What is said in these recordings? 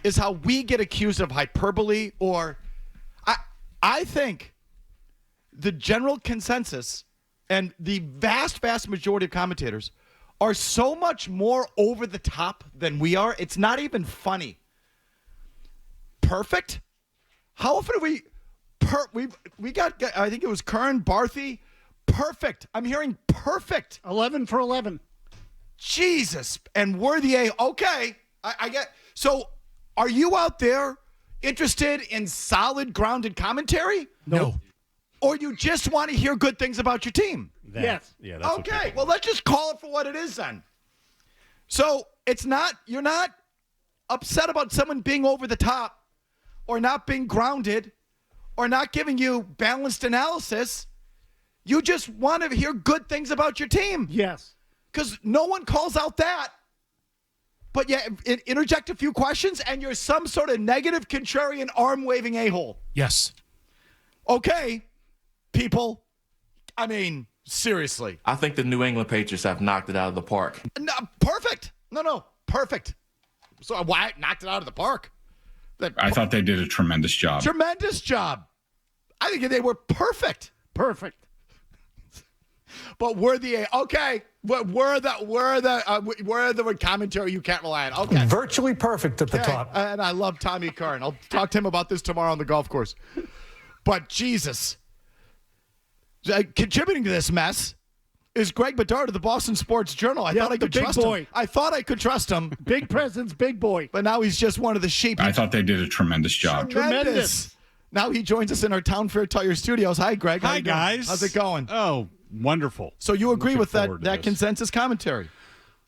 is how we get accused of hyperbole, or I think the general consensus and the vast, vast majority of commentators are so much more over the top than we are. It's not even funny. Perfect? How often have we got, I think it was Kern, Barthy. Perfect. I'm hearing perfect. 11 for 11. Jesus. And worthy A. Okay. I get. So are you out there interested in solid, grounded commentary? No. Or you just want to hear good things about your team? Yes. Yeah. That's Okay. Well, let's just call it for what it is then. So you're not upset about someone being over the top or not being grounded or not giving you balanced analysis. You just want to hear good things about your team. Yes. Because no one calls out that. But yeah, interject a few questions and you're some sort of negative, contrarian, arm-waving a-hole. Yes. Okay, people. I mean, seriously. I think the New England Patriots have knocked it out of the park. No, perfect. No, perfect. So why knocked it out of the park? I thought they did a tremendous job. Tremendous job. I think they were perfect. Perfect. But we're the okay. We're the commentary you can't rely on. Okay, virtually perfect at the top. And I love Tommy Kern. I'll talk to him about this tomorrow on the golf course. But Jesus, contributing to this mess is Greg Bedard of the Boston Sports Journal. I thought I could trust him. I thought I could trust him. Big presence, big boy. But now he's just one of the sheep. I thought they did a tremendous job. Tremendous. Now he joins us in our Town Fair Tire Studios. Hi, Greg. Hi, guys. How's it going? Oh, wonderful. So you agree with that consensus commentary?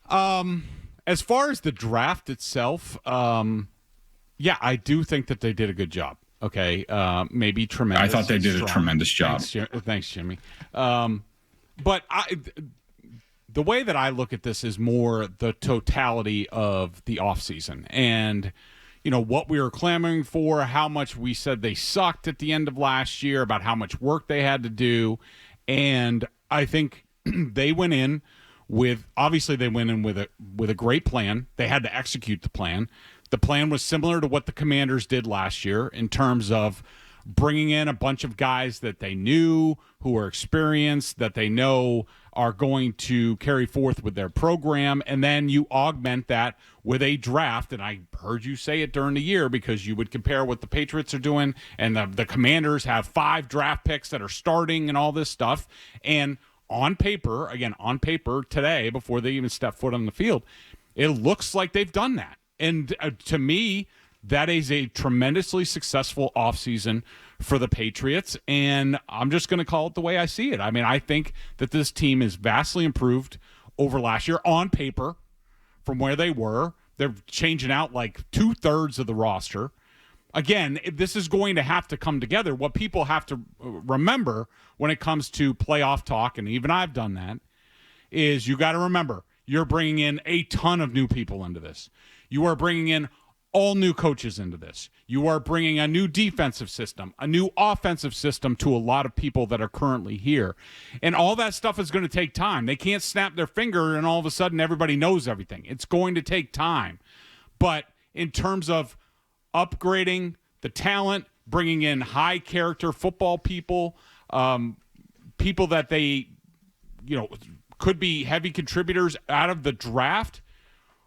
As far as the draft itself, yeah, I do think that they did a good job. Okay, maybe tremendous. I thought they did a tremendous job. Thanks, Jimmy. But the way that I look at this is more the totality of the offseason and, you know, what we were clamoring for, how much we said they sucked at the end of last year, about how much work they had to do. And I think they went in with a great plan. They had to execute the plan. The plan was similar to what the Commanders did last year in terms of bringing in a bunch of guys that they knew, who are experienced, that they know are going to carry forth with their program, and then you augment that with a draft. And I heard you say it during the year because you would compare what the Patriots are doing, and the Commanders have 5 draft picks that are starting and all this stuff. And on paper today, before they even step foot on the field, it looks like they've done that. And to me, that is a tremendously successful offseason for the Patriots, and I'm just going to call it the way I see it. I mean, I think that this team is vastly improved over last year on paper from where they were. They're changing out like 2/3 of the roster. Again, this is going to have to come together. What people have to remember when it comes to playoff talk, and even I've done that, is you got to remember you're bringing in a ton of new people into this. You are bringing in all new coaches into this. You are bringing a new defensive system, a new offensive system to a lot of people that are currently here. And all that stuff is going to take time. They can't snap their finger and all of a sudden everybody knows everything. It's going to take time. But in terms of upgrading the talent, bringing in high character football people, people that they, could be heavy contributors out of the draft,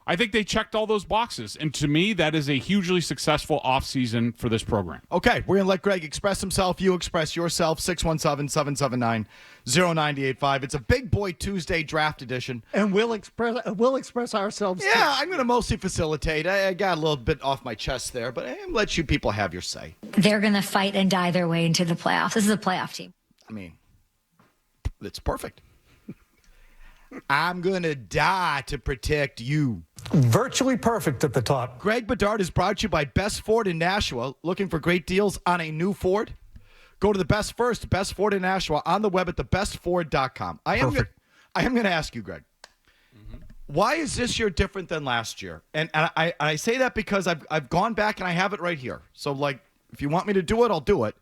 I think they checked all those boxes. And to me, that is a hugely successful offseason for this program. Okay, we're going to let Greg express himself. You express yourself, 617-779-0985. It's a Big Boy Tuesday draft edition. And we'll express ourselves, Yeah, too. I'm going to mostly facilitate. I got a little bit off my chest there, but I'm let you people have your say. They're going to fight and die their way into the playoffs. This is a playoff team. I mean, it's perfect. I'm going to die to protect you. Virtually perfect at the top. Greg Bedard is brought to you by Best Ford in Nashua. Looking for great deals on a new Ford? Go to the Best Ford in Nashua on the web at thebestford.com. I am going to ask you, Greg, why is this year different than last year? And I say that because I've gone back and I have it right here. So, if you want me to do it, I'll do it.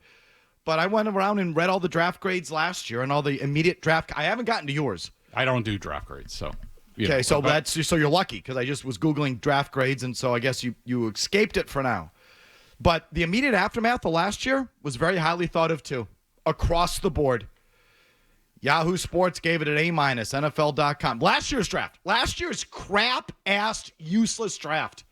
But I went around and read all the draft grades last year and all the immediate draft. I haven't gotten to yours. I don't do draft grades, so. Okay, so you're lucky because I just was Googling draft grades, and so I guess you escaped it for now. But the immediate aftermath of last year was very highly thought of too, across the board. Yahoo Sports gave it an A-, NFL.com. Last year's crap-assed, useless draft.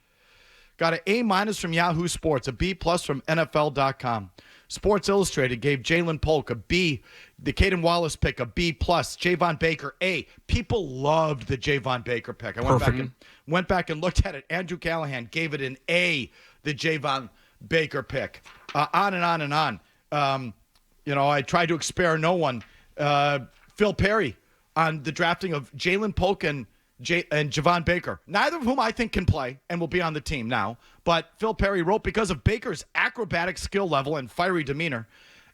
Got an A- from Yahoo Sports, a B+ from NFL.com. Sports Illustrated gave Jalen Polk a B. The Caden Wallace pick, a B+. Javon Baker, A. People loved the Javon Baker pick. I went back and looked at it. Andrew Callahan gave it an A, the Javon Baker pick. On and on and on. I tried to spare no one. Phil Perry on the drafting of Jalen Polk and Javon Baker, neither of whom I think can play and will be on the team now. But Phil Perry wrote, because of Baker's acrobatic skill level and fiery demeanor,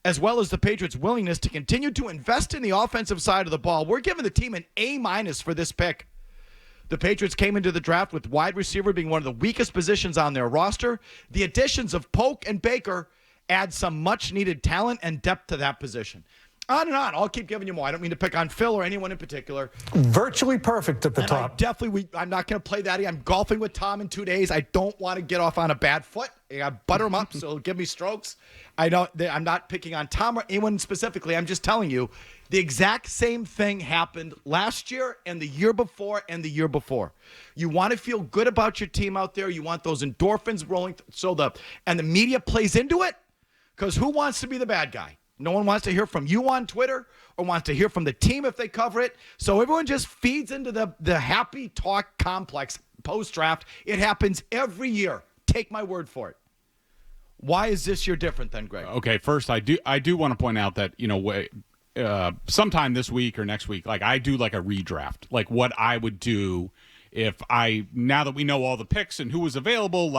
as well as the Patriots' willingness to continue to invest in the offensive side of the ball, we're giving the team an A- for this pick. The Patriots came into the draft with wide receiver being one of the weakest positions on their roster. The additions of Polk and Baker add some much-needed talent and depth to that position. On and on. I'll keep giving you more. I don't mean to pick on Phil or anyone in particular. Virtually perfect at the top. I'm not going to play that. I'm golfing with Tom in 2 days. I don't want to get off on a bad foot. I got to butter him up so he'll give me strokes. I'm not picking on Tom or anyone specifically. I'm just telling you the exact same thing happened last year and the year before and the year before. You want to feel good about your team out there. You want those endorphins rolling. And the media plays into it, because who wants to be the bad guy? No one wants to hear from you on Twitter or wants to hear from the team if they cover it. So everyone just feeds into the happy talk complex post-draft. It happens every year. Take my word for it. Why is this year different then, Greg? Okay, first I do want to point out that, sometime this week or next week, I do a redraft, what I would do if now that we know all the picks and who was available,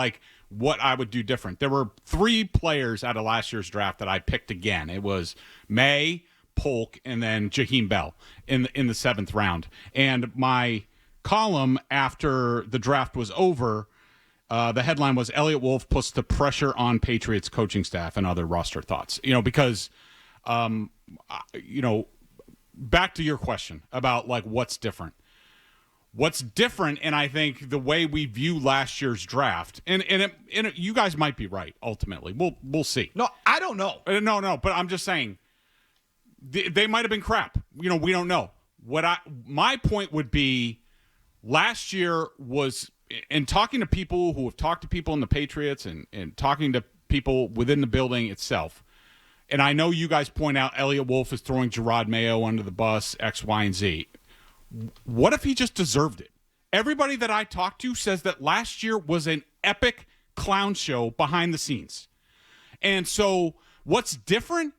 what I would do different. There were 3 players out of last year's draft that I picked again. It was May, Polk, and then Jaheim Bell in the 7th round. And my column after the draft was over, the headline was Elliott Wolf puts the pressure on Patriots coaching staff and other roster thoughts. Because back to your question about what's different. What's different, and I think the way we view last year's draft, and you guys might be right. Ultimately, we'll see. No, I don't know. No, but I'm just saying they might have been crap. We don't know. My point would be, last year was, and talking to people who have talked to people in the Patriots and talking to people within the building itself. And I know you guys point out Elliott Wolf is throwing Gerard Mayo under the bus, X, Y, and Z. What if he just deserved it? Everybody that I talked to says that last year was an epic clown show behind the scenes. And so what's different?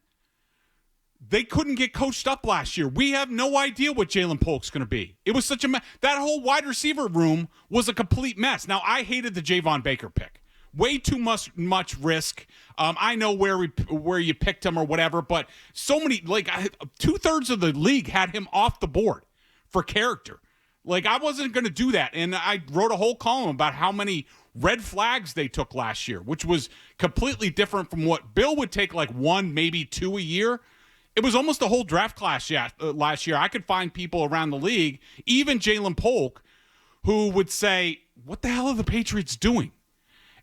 They couldn't get coached up last year. We have no idea what Jalen Polk's going to be. It was such a mess. That whole wide receiver room was a complete mess. Now, I hated the Javon Baker pick. Way too much risk. I know where you picked him or whatever, but so many, 2/3 of the league had him off the board for character. I wasn't going to do that. And I wrote a whole column about how many red flags they took last year, which was completely different from what Bill would take, 1, maybe 2 a year. It was almost the whole draft class last year. I could find people around the league, even Jalen Polk, who would say, what the hell are the Patriots doing?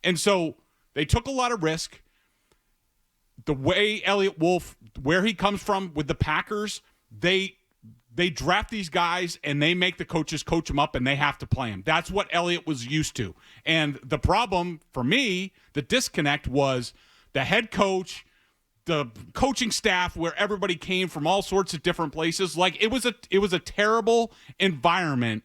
And so they took a lot of risk. The way Elliott Wolf, where he comes from with the Packers, they draft these guys and they make the coaches coach them up and they have to play them. That's what Elliott was used to. And the problem for me, the disconnect, was the head coach, the coaching staff, where everybody came from all sorts of different places. It was a terrible environment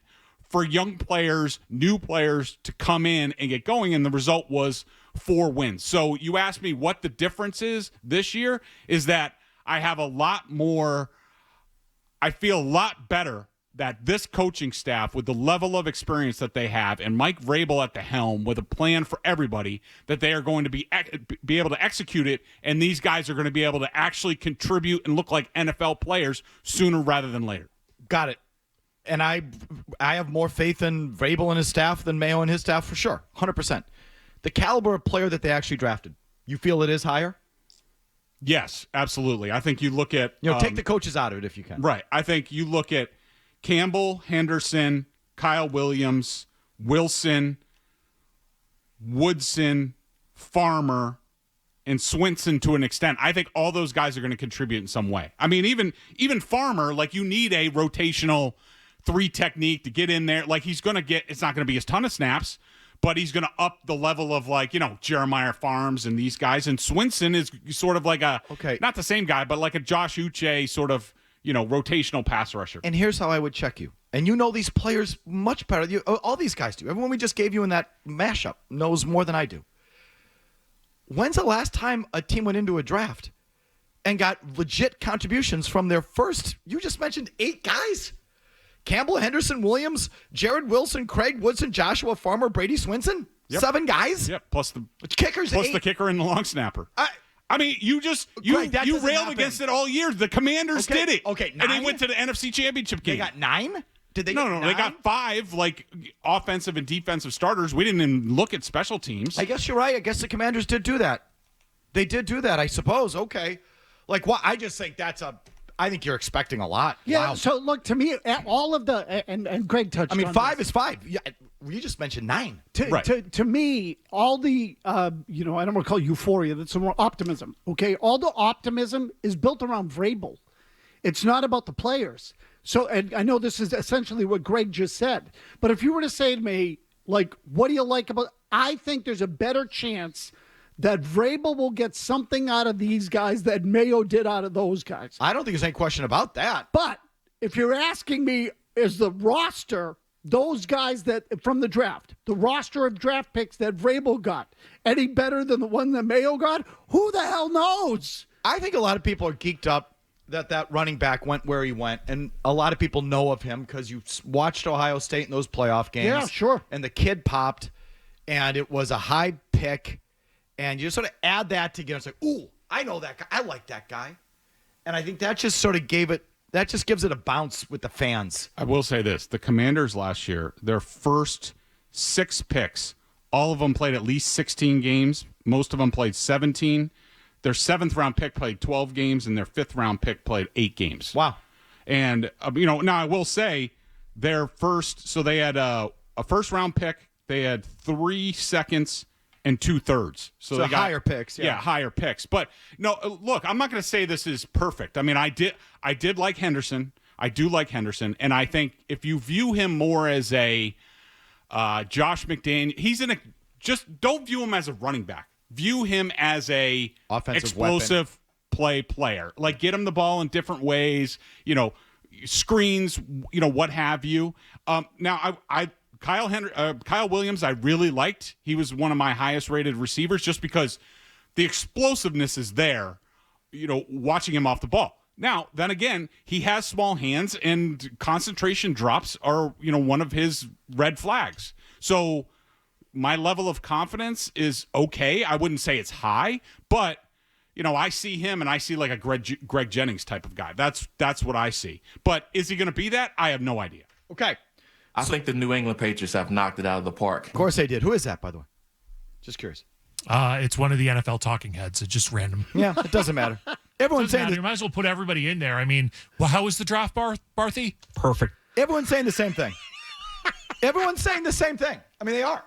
for young players, new players to come in and get going, and the result was 4 wins. So you asked me what the difference is this year, is that I feel a lot better that this coaching staff, with the level of experience that they have, and Mike Vrabel at the helm with a plan for everybody, that they are going to be able to execute it, and these guys are going to be able to actually contribute and look like NFL players sooner rather than later. Got it. And I have more faith in Vrabel and his staff than Mayo and his staff, for sure, 100%. The caliber of player that they actually drafted, you feel it is higher? Yes, absolutely. I think you look at... take the coaches out of it if you can. Right. I think you look at Campbell, Henderson, Kyle Williams, Wilson, Woodson, Farmer, and Swinson to an extent. I think all those guys are going to contribute in some way. I mean, even Farmer, like, you need a rotational 3 technique to get in there. Like, he's going to get, it's not going to be a ton of snaps, but he's going to up the level of, like, Jeremiah Farms and these guys. And Swinson is sort of like not the same guy, but like a Josh Uche sort of, rotational pass rusher. And here's how I would check you. And you know these players much better. All these guys do. Everyone we just gave you in that mashup knows more than I do. When's the last time a team went into a draft and got legit contributions from their first, you just mentioned 8 guys? Campbell, Henderson, Williams, Jared Wilson, Craig Woodson, Joshua Farmer, Brady Swinson? Yep. 7 guys? Yep, plus the kickers, plus 8. the kicker and the long snapper. I mean, you Greg, railed against it all year. The Commanders did it. Okay, 9? And they went to the NFC Championship game. They got 9? Did they? No. They got 5 like offensive and defensive starters. We didn't even look at special teams. I guess you're right. I guess the Commanders did do that. They did do that, I suppose. Okay. Like, what? I just think I think you're expecting a lot. Yeah. Wow. So look, to me, all of the and Greg touched. I mean, on 5 this. is 5. Yeah, you just mentioned 9. To me, all the I don't want to call it euphoria. That's some more optimism. Okay, all the optimism is built around Vrabel. It's not about the players. So, and I know this is essentially what Greg just said. But if you were to say to me, like, what do you like about? I think there's a better chance that Vrabel will get something out of these guys that Mayo did out of those guys. I don't think there's any question about that. But if you're asking me, is the roster, those guys that from the draft, the roster of draft picks that Vrabel got, any better than the one that Mayo got? Who the hell knows? I think a lot of people are geeked up that running back went where he went, and a lot of people know of him because you watched Ohio State in those playoff games. Yeah, sure. And the kid popped, and it was a high pick, and you sort of add that together. It's like, ooh, I know that guy. I like that guy. And I think that just sort of gives it a bounce with the fans. I will say this. The Commanders last year, their first 6 picks, all of them played at least 16 games. Most of them played 17. Their 7th-round pick played 12 games, and their 5th-round pick played 8 games. Wow. And, now I will say their first – so they had a first-round pick. They had 3 seconds and 2 thirds. So they got higher picks. Yeah, higher picks. But, no, look, I'm not going to say this is perfect. I mean, I did like Henderson. I do like Henderson. And I think if you view him more as a Josh McDaniel – just don't view him as a running back. View him as a offensive explosive player. Like, get him the ball in different ways, screens, what have you. Now, Kyle Williams, I really liked. He was one of my highest rated receivers just because the explosiveness is there, watching him off the ball. Now, then again, he has small hands, and concentration drops are, one of his red flags. So my level of confidence is okay. I wouldn't say it's high, but I see him and I see like a Greg Jennings type of guy. That's what I see. But is he going to be that? I have no idea. Okay. I think the New England Patriots have knocked it out of the park. Of course they did. Who is that, by the way? Just curious. It's one of the NFL talking heads. It's just random. Yeah, it doesn't matter. Everyone's saying You might as well put everybody in there. I mean, well, how was the draft, Barthy? Perfect. Everyone's saying the same thing. Everyone's saying the same thing. I mean, they are.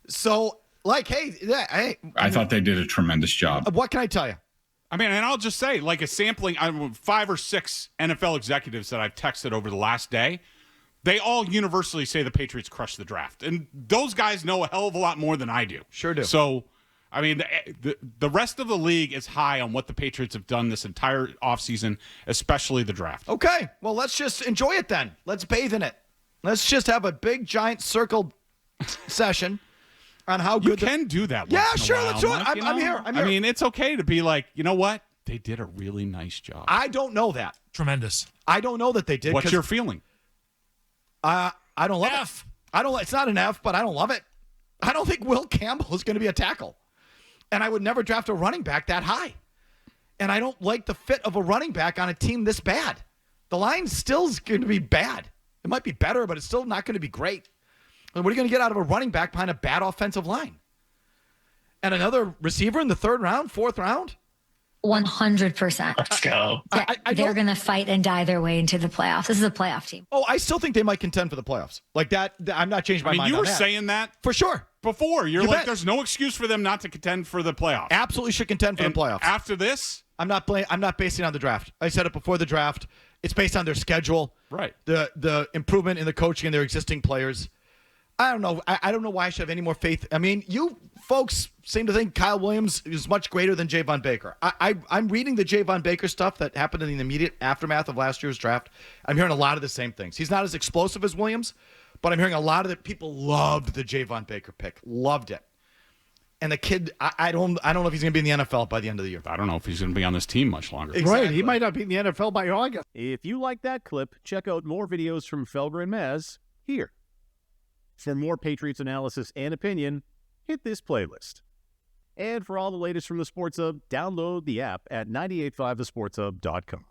So, like, hey. I thought they did a tremendous job. What can I tell you? I mean, and I'll just say, like a sampling, 5 or 6 NFL executives that I've texted over the last day, they all universally say the Patriots crushed the draft. And those guys know a hell of a lot more than I do. Sure do. So, I mean, the rest of the league is high on what the Patriots have done this entire offseason, especially the draft. Okay, well, let's just enjoy it then. Let's bathe in it. Let's just have a big, giant circle session on how good you can do that. Yeah, once in a sure, while, let's do it. Mike, I'm here. I'm here. I mean, it's okay to be like, you know what? They did a really nice job. I don't know that. Tremendous. I don't know that they did. What's your feeling? I don't love F. it. It's not an F, but I don't love it. I don't think Will Campbell is going to be a tackle. And I would never draft a running back that high. And I don't like the fit of a running back on a team this bad. The line still is going to be bad. It might be better, but it's still not going to be great. And what are you going to get out of a running back behind a bad offensive line? And another receiver in the 3rd round, 4th round? 100%. Let's go. They're going to fight and die their way into the playoffs. This is a playoff team. Oh, I still think they might contend for the playoffs. Like that, I'm not changing my mind. You on were that. saying that for sure before. You're You like, bet. there's no excuse for them not to contend for the playoffs. Absolutely should contend for the playoffs. After this, I'm not basing it on the draft. I said it before the draft. It's based on their schedule, right? The improvement in the coaching and their existing players. I don't know. I don't know why I should have any more faith. I mean, you folks seem to think Kyle Williams is much greater than Javon Baker. I'm reading the Javon Baker stuff that happened in the immediate aftermath of last year's draft. I'm hearing a lot of the same things. He's not as explosive as Williams, but I'm hearing a lot of it. People loved the Javon Baker pick, loved it. And the kid, I don't know if he's going to be in the NFL by the end of the year. I don't know if he's going to be on this team much longer. Right, he might not be in the NFL by August. If you like that clip, check out more videos from Felger and Mazz here. For more Patriots analysis and opinion, hit this playlist. And for all the latest from the Sports Hub, download the app at 985thesportshub.com.